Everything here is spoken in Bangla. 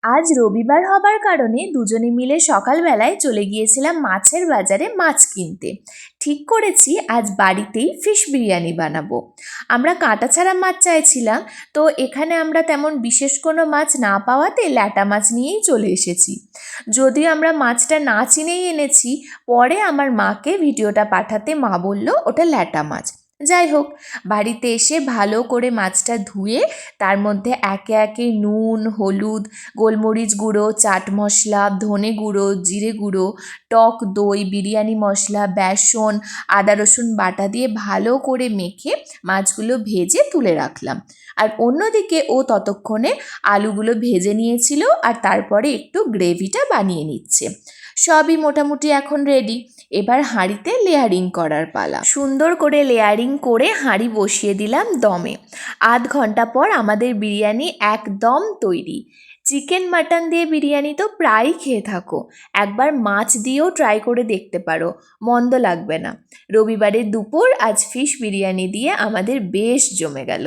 আজ রবিবার হবার কারণে দুজনে মিলে সকালবেলায় চলে গিয়েছিলাম মাছের বাজারে মাছ কিনতে। ঠিক করেছি আজ বাড়িতেই ফিশ বিরিয়ানি বানাবো। আমরা কাঁটা ছাড়া মাছ চাইছিলাম, তো এখানে আমরা তেমন বিশেষ কোনো মাছ না পাওয়াতে ল্যাটা মাছ নিয়েই চলে এসেছি। যদিও আমরা মাছটা না চিনেই এনেছি, পরে আমার মাকে ভিডিওটা পাঠাতে মা বলল ওটা ল্যাটা মাছ। যাই হোক, বাড়িতে এসে ভালো করে মাছটা ধুয়ে তার মধ্যে একে একে নুন, হলুদ, গোলমরিচ গুঁড়ো, চাট মশলা, ধনে গুঁড়ো, জিরে গুঁড়ো, টক দই, বিরিয়ানি মশলা, বেসন, আদা রসুন বাটা দিয়ে ভালো করে মেখে মাছগুলো ভেজে তুলে রাখলাম। আর অন্যদিকে ও ততক্ষণে আলুগুলো ভেজে নিয়েছিল আর তারপরে একটু গ্রেভিটা বানিয়ে নিচ্ছে। সবই মোটামুটি এখন রেডি। এবার হাঁড়িতে লেয়ারিং করার পালা। সুন্দর করে লেয়ারিং করে হাঁড়ি বসিয়ে দিলাম দমে। আধ ঘন্টা পর আমাদের বিরিয়ানি একদম তৈরি। চিকেন মাটন দিয়ে বিরিয়ানি তো প্রায়ই খেয়ে থাকো, একবার মাছ দিয়েও ট্রাই করে দেখতে পারো, মন্দ লাগবে না। রবিবারের দুপুর আজ ফিশ বিরিয়ানি দিয়ে আমাদের বেশ জমে গেল।